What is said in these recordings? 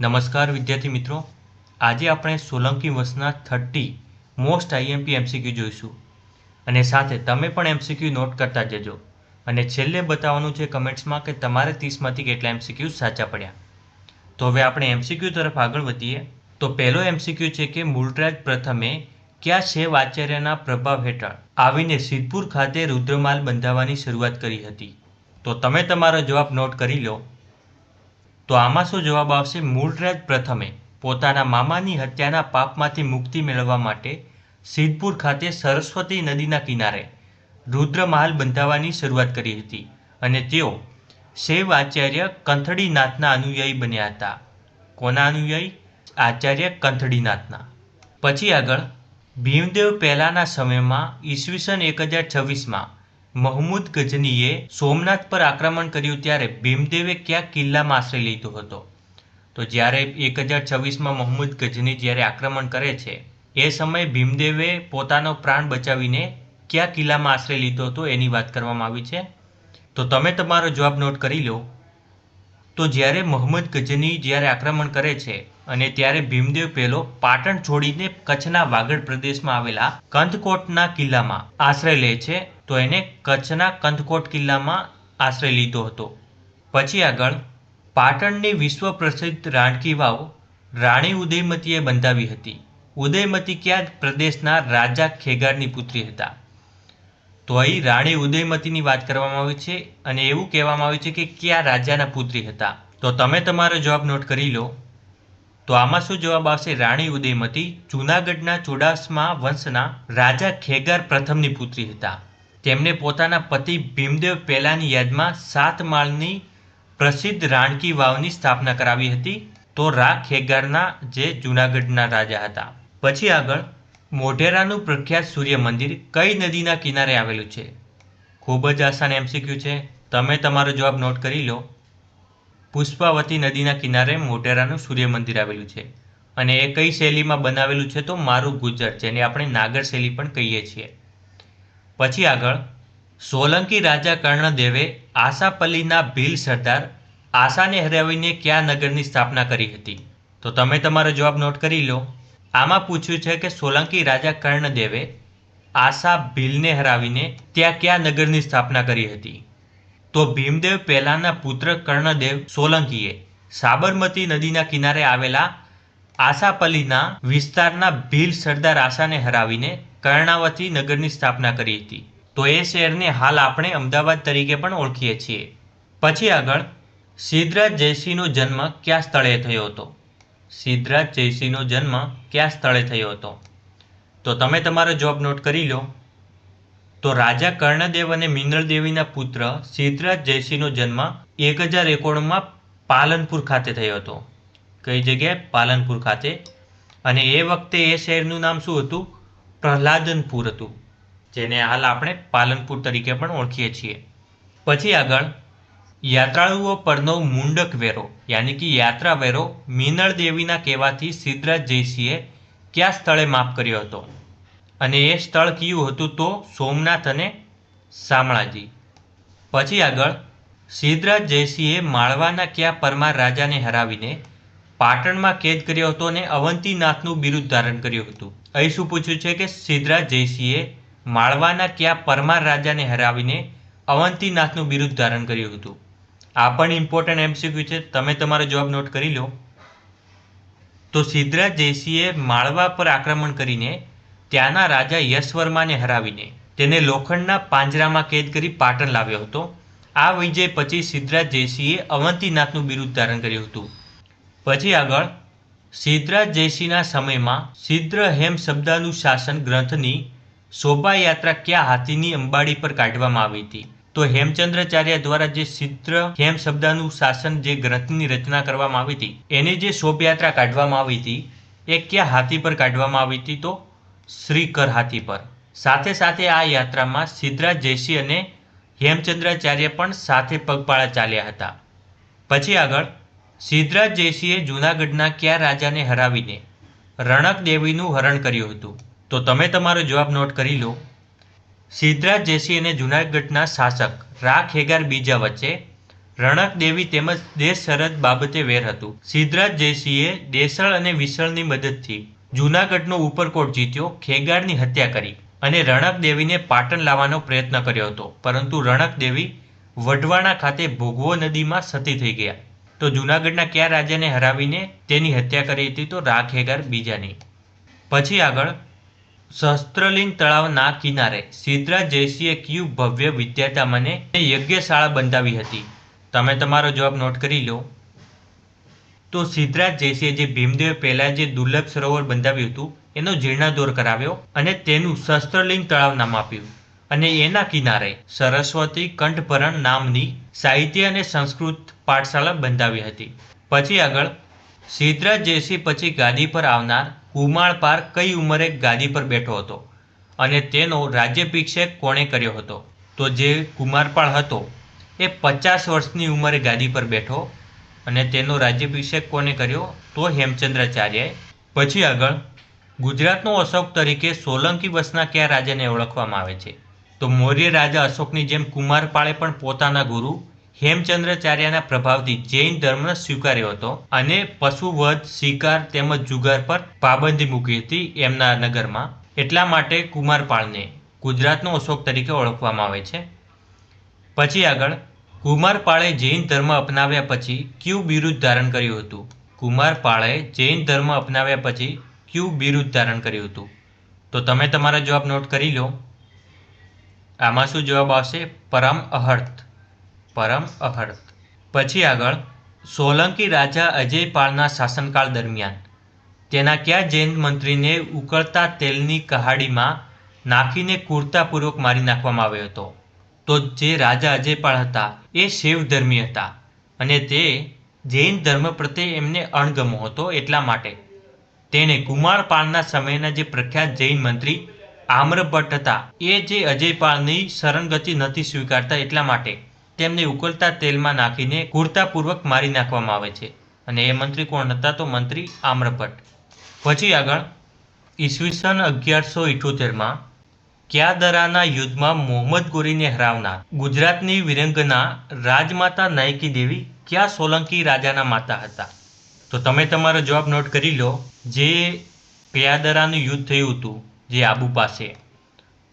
નમસ્કાર વિદ્યાર્થી મિત્રો, આજે આપણે સોલંકી વંશના 30 મોસ્ટ આઈએમપી એમસીક્યુ જોઈશું અને સાથે તમે પણ એમસીક્યુ નોટ કરતા જજો અને છેલ્લે બતાવવાનું છે કમેન્ટ્સમાં કે તમારે 30માંથી કેટલા એમસીક્યુ સાચા પડ્યા. તો હવે આપણે એમસીક્યુ તરફ આગળ વધીએ. તો પહેલો એમસીક્યુ છે કે મૂળરાજ પ્રથમે કયા શૈવ આચાર્યના પ્રભાવ હેઠળ આવીને સિદ્ધપુર ખાતે રુદ્રમાલ બંધાવવાની શરૂઆત કરી હતી? તો તમે તમારો જવાબ નોટ કરી લો. તો આમાં શું જવાબ આવશે? મૂળરાજ પ્રથમે પોતાના મામાની હત્યાના પાપમાંથી મુક્તિ મેળવવા માટે સિદ્ધપુર ખાતે સરસ્વતી નદીના કિનારે રુદ્રમહાલ બંધાવવાની શરૂઆત કરી હતી અને તેઓ શૈવ આચાર્ય કંથળીનાથના અનુયાયી બન્યા હતા. કોના અનુયાયી? આચાર્ય કંથળીનાથના. પછી આગળ, ભીમદેવ પહેલાના સમયમાં ઈસવીસન 1026માં મહમૂદ ગઝનીએ સોમનાથ પર આક્રમણ કર્યું ત્યારે ભીમદેવે કયા કિલ્લામાં આશ્રય લીધો હતો? તો જ્યારે 1026માં મહમૂદ ગઝની જ્યારે આક્રમણ કરે છે એ સમયે ભીમદેવે પોતાનો પ્રાણ બચાવીને કયા કિલ્લામાં આશ્રય લીધો હતો એની વાત કરવામાં આવી છે. તો તમે તમારો જવાબ નોટ કરી લો. તો જ્યારે મહમૂદ ગઝની જ્યારે આક્રમણ કરે છે અને ત્યારે ભીમદેવ પહેલો પાટણ છોડીને કચ્છના વાગડ પ્રદેશમાં આવેલા કંથકોટના કિલ્લામાં આશ્રય લે છે, તો એને કચ્છના કંથકોટ કિલ્લામાં આશ્રય લીધો હતો. પછી આગળ, પાટણની વિશ્વ પ્રસિદ્ધ રાણકી વાવ રાણી ઉદયમતીએ બંધાવી હતી. ઉદયમતી કયા પ્રદેશના રાજા ખેગારની પુત્રી હતા? તો અહીં રાણી ઉદયમતીની વાત કરવામાં આવી છે અને એવું કહેવામાં આવ્યું છે કે કયા રાજાના પુત્રી હતા. તો તમે તમારો જવાબ નોટ કરી લો. તો આમાં શું જવાબ આવશે? રાણી ઉદયમતી જૂનાગઢના ચુડાસમા વંશના રાજા ખેગાર પ્રથમની પુત્રી હતા. તેમણે પોતાના પતિ ભીમદેવ પહેલાની યાદમાં 7 માળની પ્રસિદ્ધ રાણકી વાવની સ્થાપના કરાવી હતી. તો રા ખેગારના જે જૂનાગઢના રાજા હતા. પછી આગળ, મોઢેરાનું પ્રખ્યાત સૂર્ય મંદિર કઈ નદીના કિનારે આવેલું છે? ખૂબ જ આસાન એમસીક્યુ છે, તમે તમારો જવાબ નોટ કરી લો. પુષ્પાવતી નદીના કિનારે મોઢેરાનું સૂર્ય મંદિર આવેલું છે અને એ કઈ શૈલીમાં બનાવેલું છે? તો મારું ગુજરાત, જેને આપણે નાગર શૈલી પણ કહીએ છીએ. પછી આગળ, સોલંકી રાજા કર્ણદેવે આશાપલ્લીના ભીલ સરદાર આશાને હરાવીને કયા નગરની સ્થાપના કરી હતી? તો તમે તમારો જવાબ નોટ કરી લો. આમાં પૂછ્યું છે કે સોલંકી રાજા કર્ણદેવે આશા ભીલને હરાવીને ત્યાં કયા નગરની સ્થાપના કરી હતી? તો ભીમદેવ પહેલાના પુત્ર કર્ણદેવ સોલંકીએ સાબરમતી નદીના કિનારે આવેલા આશાપલ્લીના વિસ્તારના ભીલ સરદાર આશાને હરાવીને કર્ણાવતી નગરની સ્થાપના કરી હતી. તો એ શહેરને હાલ આપણે અમદાવાદ તરીકે પણ ઓળખીએ છીએ. પછી આગળ, સિદ્ધરાજ જયસિંહનો જન્મ કયા સ્થળે થયો હતો? સિદ્ધરાજ જયસિંહનો જન્મ કયા સ્થળે થયો હતો? તો તમે તમારો જવાબ નોટ કરી લો. તો રાજા કર્ણદેવ અને મિનળદેવીના પુત્ર સિદ્ધરાજ જયસિંહનો જન્મ 1091માં પાલનપુર ખાતે થયો હતો. કઈ જગ્યાએ? પાલનપુર ખાતે. અને એ વખતે એ શહેરનું નામ શું હતું? પ્રહલાદનપુર હતું, જેને હાલ આપણે પાલનપુર તરીકે પણ ઓળખીએ છીએ. પછી આગળ, યાત્રાળુઓ પરનો મુંડક વેરો યાની કે યાત્રા વેરો મિનળદેવીના કહેવાથી સિદ્ધરાજ જયસિંહે કયા સ્થળે માફ કર્યો હતો? અને એ સ્થળ કયું હતું? તો સોમનાથ અને શામળાજી. પછી આગળ, સિદ્ધરાજ જયસિંહે માળવાના કયા પરમાર રાજાને હરાવીને પાટણમાં કેદ કર્યો હતો અને અવંતીનાથનું બિરુદ ધારણ કર્યું હતું? અહીં શું પૂછ્યું છે કે સિદ્ધરાજ જયસિંહે માળવાના કયા પરમાર રાજાને હરાવીને અવંતીનાથનું બિરુદ ધારણ કર્યું હતું? આ પણ ઇમ્પોર્ટન્ટ એમસીક્યુ છે, તમે તમારો જવાબ નોટ કરી લો. તો સિદ્ધરાજ જયસિંહે માળવા પર આક્રમણ કરીને ત્યાંના રાજા યશવર્માને હરાવીને તેને લોખંડના પાંજરામાં કેદ કરી પાટણ લાવ્યો હતો. આ વિજય પછી સિદ્ધરાજ જયસિંહે અવંતીનાથનું બિરુદ ધારણ કર્યું હતું. પછી આગળ, સિદ્ધરાજ જયસિંહના સમયમાં સિદ્ધહેમ શબ્દાનું શાસન ગ્રંથની શોભાયાત્રા કયા હાથીની અંબાડી પર કાઢવામાં આવી હતી? તો હેમચંદ્રાચાર્ય દ્વારા જે સિદ્ધહેમ શબ્દાનું શાસન જે ગ્રંથની રચના કરવામાં આવી હતી એની જે શોભાયાત્રા કાઢવામાં આવી હતી એ કયા હાથી પર કાઢવામાં આવી હતી? તો શ્રીકર હાથી પર. સાથે સાથે આ યાત્રામાં સિદ્ધરાજ જયસિંહ અને હેમચંદ્રાચાર્ય પણ સાથે પગપાળા ચાલ્યા હતા. પછી આગળ, સિદ્ધરાજ જયસિંહે જૂનાગઢના કયા રાજાને હરાવીને રણક દેવીનું હરણ કર્યું હતું? તો તમે તમારો જવાબ નોટ કરી લો. સિદ્ધરાજ જયસિંહ અને જૂનાગઢના શાસક રા ખેગાર બીજા વચ્ચે રણક દેવી તેમજ દેશ સરહદ બાબતે વેર હતું. સિદ્ધરાજ જયસિંહે દેસળ અને વિસળની મદદથી જૂનાગઢનો ઉપરકોટ જીત્યો, ખેગારની હત્યા કરી અને રણક દેવીને પાટણ લાવવાનો પ્રયત્ન કર્યો હતો, પરંતુ રણક દેવી વઢવાણા ખાતે ભોગવો નદીમાં સતી થઈ ગયા. તો જૂનાગઢના કયા રાજાને હરાવીને તેની હત્યા કરી હતી? તો રાખેગાર બીજાની. પછી આગળ સહસ્ત્રલિંગ તળાવના કિનારે સિદ્ધરાજ જયસિંહે કયું ભવ્ય વિદ્યાધામ અને યજ્ઞશાળા બંધાવી હતી? તમે તમારો જવાબ નોટ કરી લો. તો સિદ્ધરાજ જયસિંહે જે ભીમદેવે પહેલા જે દુર્લભ સરોવર બંધાવ્યું હતું એનો જીર્ણોદ્ધાર કરાવ્યો અને તેનું સહસ્ત્રલિંગ તળાવ નામ આપ્યું, અને એના કિનારે સરસ્વતી કંઠભરણ નામની સાહિત્ય અને સંસ્કૃત પાઠશાળા બંધાવી હતી. પછી આગળ સિદ્ધરાજ જયસિંહ પછી ગાદી પર આવનાર કુમારપાળ કઈ ઉંમરે ગાદી પર બેઠો હતો અને તેનો રાજ્યાભિષેક કોણે કર્યો હતો? તો જે કુમારપાળ હતો એ 50 વર્ષની ઉંમરે ગાદી પર બેઠો અને તેનો રાજ્યાભિષેક કોને કર્યો? તો હેમચંદ્રાચાર્યએ. પછી આગળ ગુજરાતનો અશોક તરીકે સોલંકી વંશના કયા રાજાને ઓળખવામાં આવે છે? તો મૌર્ય રાજા અશોકની જેમ કુમારપાળે પણ પોતાના ગુરુ હેમચંદ્રાચાર્યના પ્રભાવથી જૈન ધર્મ સ્વીકાર્યો હતો અને પશુવધ, શિકાર તેમજ જુગાર પર પાબંદી મૂકી હતી એમના નગરમાં. એટલા માટે કુમારપાળને ગુજરાતનો અશોક તરીકે ઓળખવામાં આવે છે. પછી આગળ કુમારપાળે જૈન ધર્મ અપનાવ્યા પછી કયું બિરુદ ધારણ કર્યું હતું? કુમારપાળે જૈન ધર્મ અપનાવ્યા પછી કયું બિરુદ ધારણ કર્યું હતું? તો તમે તમારા જવાબ નોટ કરી લો. આમાં શું જવાબ આવશે? પરમ અહર્ત. પરમ અહર્ત. પછી આગળ સોલંકી રાજા અજયપાળના શાસનકાળ દરમિયાન તેના કયા જૈન મંત્રીને ઉકળતા તેલની કહાડીમાં નાખીને ક્રૂરતાપૂર્વક મારી નાખવામાં આવ્યો હતો? તો જે રાજા અજયપાળ હતા એ શૈવ ધર્મી હતા અને તે જૈન ધર્મ પ્રત્યે એમને અણગમો હતો. એટલા માટે તેણે કુમારપાળના સમયના જે પ્રખ્યાત જૈન મંત્રી આમ્રભટ્ટ હતા એ જે અજયપાળની શરણગતિ નથી સ્વીકારતા, એટલા માટે તેમને ઉકળતા તેલમાં નાખીને ક્રૂરતાપૂર્વક મારી નાખવામાં આવે છે. અને એ મંત્રી કોણ હતા? તો મંત્રી આમ્રભટ્ટ. પછી આગળ ઈસવીસન 1178માં ક્યાદરાના યુદ્ધમાં મોહમ્મદ ગોરીને હરાવનાર ગુજરાતની વિરંગના રાજમાતા નાયકી દેવી કયા સોલંકી રાજાના માતા હતા? તો તમે તમારો જવાબ નોટ કરી લો. જે ક્યાદરાનું યુદ્ધ થયું હતું જે આબુ પાસે,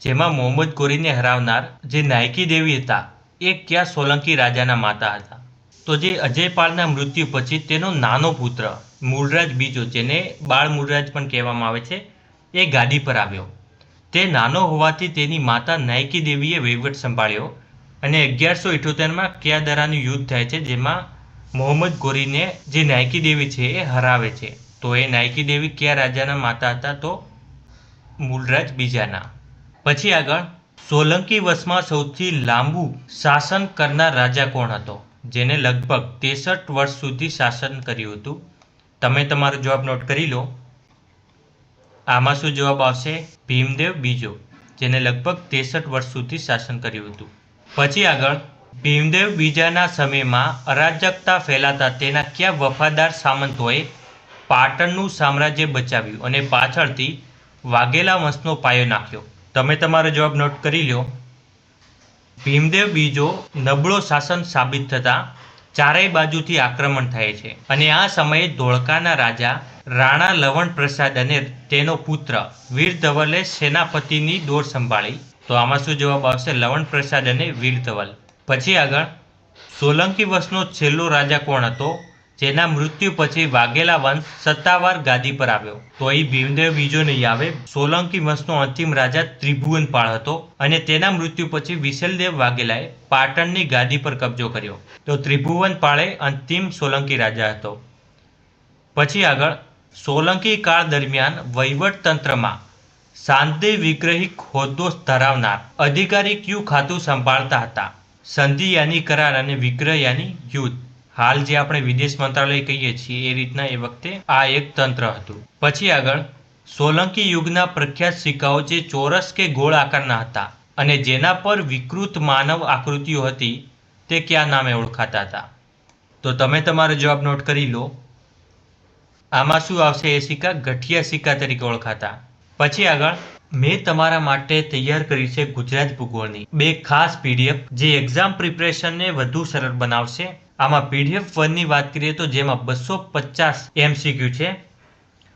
જેમાં મોહમ્મદ ગોરીને હરાવનાર જે નાયકી દેવી હતા એ કયા સોલંકી રાજાના માતા હતા? તો જે અજયપાળના મૃત્યુ પછી તેનો નાનો પુત્ર મૂળરાજ બીજો, જેને બાળ મૂળરાજ પણ કહેવામાં આવે છે, એ ગાદી પર આવ્યો. તે નાનો હોવાથી તેની માતા નાયકી દેવીએ વહીવટ સંભાળ્યો અને 1178માં ક્યાદરાનું યુદ્ધ થાય છે, જેમાં મોહમ્મદ ગોરીને જે નાયકી દેવી છે એ હરાવે છે. તો એ નાયકી દેવી કયા રાજાના માતા હતા? તો મૂળરાજ બીજાના. પછી આગળ સોલંકી વંશમાં સૌથી લાંબુ શાસન કરનાર રાજા કોણ હતો? જેને લગભગ 63 વર્ષ સુધી શાસન કર્યું હતું. તમે તમારો જવાબ નોટ કરી લો. આમાં શું જવાબ આવશે? ભીમદેવ બીજો, જેને લગભગ 63 વર્ષ સુધી શાસન કર્યું હતું. પછી આગળ ભીમદેવ બીજાના સમયમાં અરાજકતા ફેલાતા તેના કયા વફાદાર સામંતોએ પાટણનું સામ્રાજ્ય બચાવ્યું અને પાછળથી વાઘેલા વંશનો પાયો નાખ્યો? તમે તમારો જવાબ નોટ કરી લો. ભીમદેવ બીજો નબળો શાસન સાબિત થતા ચારેય બાજુથી આક્રમણ થાય છે અને આ સમયે ધોળકાના રાજા રાણા લવણ પ્રસાદ અને તેનો પુત્ર વીર ધવલે સેનાપતિની દોર સંભાળી. તો આમાં શું જવાબ આવશે? લવણ પ્રસાદ અને વીર ધવલ. પછી આગળ સોલંકી વંશનો છેલ્લો રાજા કોણ હતો જેના મૃત્યુ પછી વાઘેલા વંશ સત્તાવાર ગાદી પર આવ્યો? તો અહીં ભીમદેવ બીજો નહીં આવે. સોલંકી વંશનો અંતિમ રાજા ત્રિભુવનપાળ હતો અને તેના મૃત્યુ પછી વિશલદેવ વાઘેલાએ પાટણની ગાદી પર કબજો કર્યો. તો ત્રિભુવનપાળે અંતિમ સોલંકી રાજા હતો. પછી આગળ સોલંકી કાળ દરમિયાન વહીવટ તંત્રમાં શાંતિ વિગ્રહી હોદ્દો ધરાવનાર અધિકારી કયું ખાતું સંભાળતા હતા? સંધિ યાની કરાર અને વિગ્રહ યાની યુદ્ધ. હાલ જે આપણે વિદેશ મંત્રાલય કહીએ છીએ એ રીતના એ વખતે આ એક તંત્ર હતું. પછી આગળ સોલંકી યુગના પ્રખ્યાત સિક્કાઓ જે ચોરસ કે ગોળ આકારના હતા અને જેના પર વિકૃત માનવ આકૃતિઓ હતી તે કયા નામે ઓળખાતા હતા? તો તમે તમારો જવાબ નોટ કરી લો. આમાં શું આવશે? એ સિક્કા ગઠિયા સિક્કા તરીકે ઓળખાતા. પછી આગળ મેં તમારા માટે તૈયાર કરી છે ગુજરાત ભૂગોળની બે ખાસ પીડીએફ જે એક્ઝામ પ્રિપરેશનને વધુ સરળ બનાવશે. આમાં પીડીએફ 1 ની વાત કરીએ તો જેમાં 250 MCQ છે.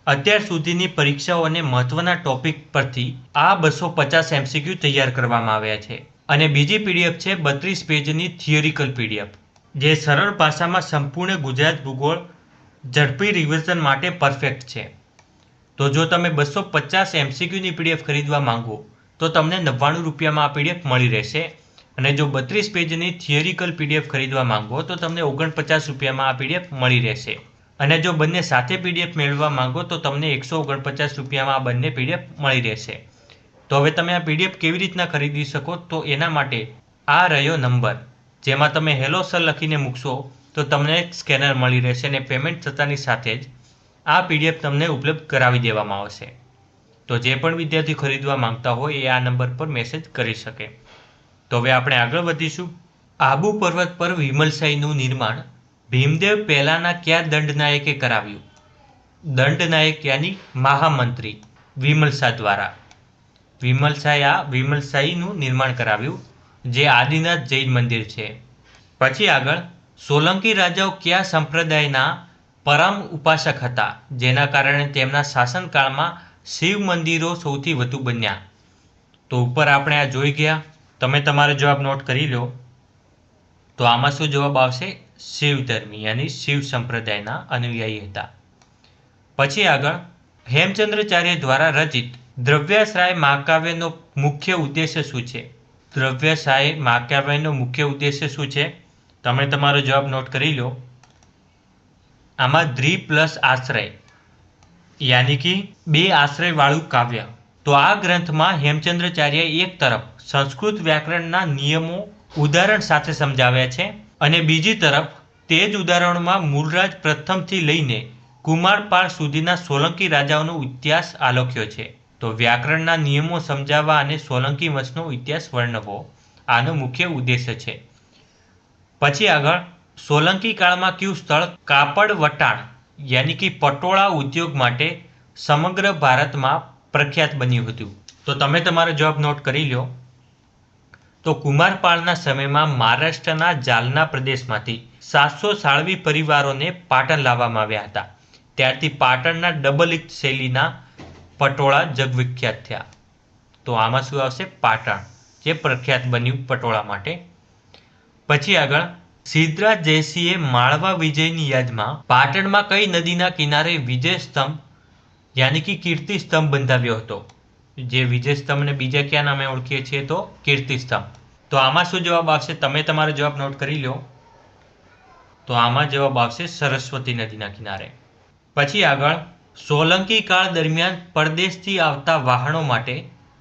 અત્યાર સુધીની પરીક્ષાઓ અને મહત્વના ટોપિક પરથી આ 250 MCQ તૈયાર કરવામાં આવ્યા છે. અને બીજી પીડીએફ છે 32 પેજની થિયોરિકલ પીડીએફ જે સરળ ભાષામાં સંપૂર્ણ ગુજરાત ભૂગોળ ઝડપી રિવિઝન માટે પરફેક્ટ છે. તો જો તમે 250 MCQની પીડીએફ ખરીદવા માંગો તો તમને 99 રૂપિયામાં આ પીડીએફ મળી રહેશે. અને જો 32 પેજની થિયોરિકલ પીડીએફ ખરીદવા માંગો તો તમને 49 રૂપિયામાં આ પીડીએફ મળી રહેશે. અને જો બંને સાથે પીડીએફ મેળવવા માંગો તો તમને 149 રૂપિયામાં આ બંને પીડીએફ મળી રહેશે. તો હવે તમે આ પીડીએફ કેવી રીતના ખરીદી શકો તો એના માટે આ રહ્યો નંબર જેમાં તમે હેલો સર લખીને મૂકશો તો તમને એક સ્કેનર મળી રહેશે અને પેમેન્ટ થતાની સાથે જ આ પીડીએફ તમને ઉપલબ્ધ કરાવી દેવામાં આવશે. તો જે પણ વિદ્યાર્થી ખરીદવા માંગતા હોય એ આ નંબર પર મેસેજ કરી શકે. તો હવે આપણે આગળ વધીશું. આબુ પર્વત પર વિમલસાઈનું નિર્માણ ભીમદેવ પહેલાના કયા દંડનાયકે કરાવ્યું? દંડનાયક યાની મહામંત્રી વિમલસા દ્વારા. વિમલસાઈનું નિર્માણ કરાવ્યું જે આદિનાથ જૈન મંદિર છે. પછી આગળ સોલંકી રાજાઓ કયા સંપ્રદાયના પરમ ઉપાસક હતા જેના કારણે તેમના શાસનકાળમાં શિવ મંદિરો સૌથી વધુ બન્યા? તો ઉપર આપણે આ જોઈ ગયા. તમે તમારો જવાબ નોટ કરી લો. તો આમાં શું જવાબ આવશે? શિવ ધર્મી યાની શિવ સંપ્રદાયના અનુયાયી હતા. પછી આગળ હેમચંદ્રાચાર્ય દ્વારા રચિત દ્રવ્યાશ્રાય મહાકાવ્યનો મુખ્ય ઉદ્દેશ્ય શું છે? દ્રવ્યાશ્રાય મહાકાવ્યનો મુખ્ય ઉદ્દેશ્ય શું છે? તમે તમારો જવાબ નોટ કરી લો. આમાં દ્વિ પ્લસ આશ્રય યાની કે બે આશ્રય વાળું કાવ્ય. તો આ ગ્રંથમાં હેમચંદ્રાચાર્ય એક તરફ સંસ્કૃત વ્યાકરણના નિયમો ઉદાહરણ સાથે સમજાવ્યા છે અને બીજી તરફ તે જ ઉદાહરણોમાં મૂળરાજ પ્રથમથી લઈને કુમારપાળ સુધીના સોલંકી રાજાઓનો ઇતિહાસ આલેખ્યો છે. તો વ્યાકરણના નિયમો સમજાવવા અને સોલંકી વંશનો ઇતિહાસ વર્ણવવો આનો મુખ્ય ઉદ્દેશ્ય છે. પછી આગળ સોલંકી કાળમાં કયું સ્થળ કાપડ વટાણ યાની કે પટોળા ઉદ્યોગ માટે સમગ્ર ભારતમાં પ્રખ્યાત બન્યું હતું? તો તમે તમારો જવાબ નોટ કરી લો. તો કુમારપાળના સમયમાં મહારાષ્ટ્રના જાલના પ્રદેશમાંથી 700 સાળવી પરિવારોને પાટણ લાવવામાં આવ્યા હતા. ત્યારથી પાટણના ડબલ ઇંચ શૈલીના પટોળા જગવિખ્યાત થયા. તો આમાં શું આવશે? પાટણ જે પ્રખ્યાત બન્યું પટોળા માટે. પછી આગળ સિદ્ધરાજ જયસિંહે માળવા વિજયની યાદમાં પાટણમાં કઈ નદીના કિનારે વિજય સ્તંભ યાની કે કીર્તિ સ્તંભ બંધાવ્યો હતો? જે વિજય સ્તંભને બીજા કયા નામે ઓળખીએ છીએ તો કીર્તિ સ્તંભ. તો આમાં શું જવાબ આવશે? તમે તમારો જવાબ નોટ કરી લો. તો આમાં જવાબ આવશે સરસ્વતી નદીના કિનારે. પછી આગળ સોલંકી કાળ દરમિયાન પરદેશથી આવતા વાહનો માટે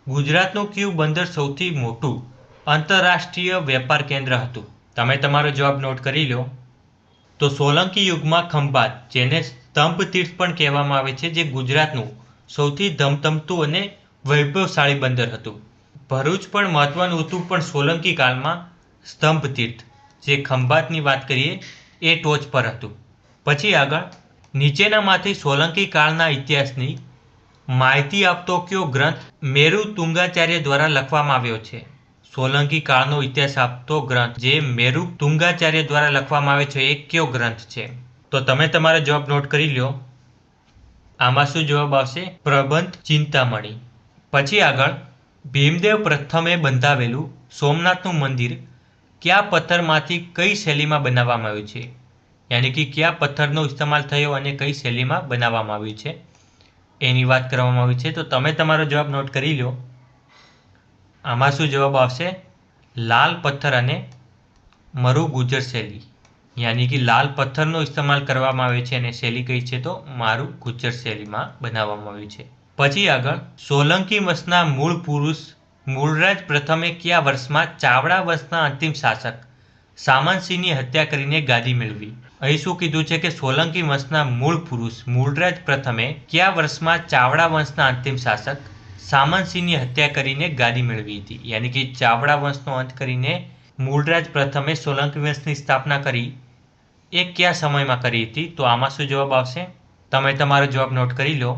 ગુજરાતનું કયું બંદર સૌથી મોટું આંતરરાષ્ટ્રીય વેપાર કેન્દ્ર હતું? તમે તમારો જવાબ નોટ કરી લો. તો સોલંકી યુગમાં ખંભાત જેને સ્તંભ તીર્થ પણ કહેવામાં આવે છે જે ગુજરાતનું સૌથી ધમધમતું અને વૈભવશાળી બંદર હતું. ભરૂચ પણ મહત્વનું હતું પણ સોલંકી કાળમાં સ્તંભ તીર્થ જે ખંભાતની વાત કરીએ એ ટોચ પર હતું. પછી આગળ નીચેનામાંથી સોલંકી કાળના ઇતિહાસની માહિતી આપતો કયો ગ્રંથ મેરુ તુંગાચાર્ય દ્વારા લખવામાં આવ્યો છે? સોલંકી કાળનો ઇતિહાસ આપતો ગ્રંથ જે મેરુ તુંગાચાર્ય દ્વારા લખવામાં આવે છે એ કયો ગ્રંથ છે? તો તમે તમારો જવાબ નોટ કરી લો. આમાં શું જવાબ આવશે? પ્રબંધ ચિંતામણી. પછી આગળ ભીમદેવ પ્રથમે બંધાવેલું સોમનાથનું મંદિર કયા પથ્થરમાંથી કઈ શૈલીમાં બનાવવામાં આવ્યું છે? યાની કે કયા પથ્થરનો ઇસ્તેમાલ થયો અને કઈ શૈલીમાં બનાવવામાં આવ્યું છે એની વાત કરવામાં આવી છે. તો તમે તમારો જવાબ નોટ કરી લો. આમાં શું જવાબ આવશે? લાલ પથ્થર અને મરુ ગુજર શૈલી યાની કે લાલ પથ્થરનો ઇસ્તેમાલ કરવામાં આવે છે અને શૈલી કઈ છે તો મારું ગુજર શૈલીમાં બનાવવામાં આવ્યું છે. પછી આગળ સોલંકી વંશના મૂળ પુરુષ મૂળરાજ પ્રથમે કયા વર્ષમાં ચાવડા વંશના અંતિમ શાસક સામંતસિંહની હત્યા કરીને ગાદી મેળવી? અહીં શું કીધું છે કે સોલંકી વંશના મૂળ પુરુષ મૂળરાજ પ્રથમે કયા વર્ષમાં ચાવડા વંશના અંતિમ શાસક સામંતસિંહની હત્યા કરીને ગાદી મેળવી હતી? યાની કે ચાવડા વંશનો અંત કરીને મૂળરાજ પ્રથમે સોલંકી વંશની સ્થાપના કરી એ કયા સમયમાં કરી હતી? તો આમાં શું જવાબ આવશે? તમે તમારો જવાબ નોટ કરી લો.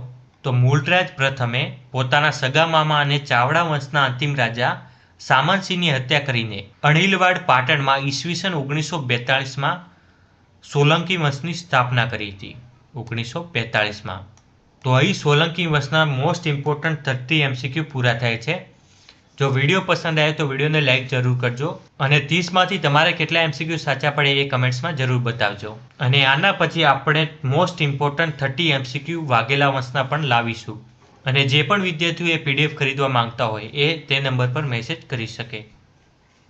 તો મૂળરાજ પ્રથમે પોતાના સગા મામા અને ચાવડા વંશના અંતિમ રાજા સામંતસિંહની હત્યા કરીને અણહિલવાડ પાટણમાં ઈસવીસન 1942માં સોલંકી વંશની સ્થાપના કરી હતી 1942માં. તો અહીં સોલંકી વંશના મોસ્ટ ઇમ્પોર્ટન્ટ 30 MCQ પૂરા થાય છે. જો વિડીયો પસંદ આવે તો વિડીયોને લાઇક જરૂર કરજો અને 30માંથી તમારે કેટલા MCQ સાચા પડે એ કમેન્ટ્સમાં જરૂર બતાવજો. અને આના પછી આપણે મોસ્ટ ઇમ્પોર્ટન્ટ 30 MCQ વાઘેલા વંશના પણ લાવીશું. અને જે પણ વિદ્યાર્થીઓ એ PDF ખરીદવા માંગતા હોય એ તે નંબર પર મેસેજ કરી શકે.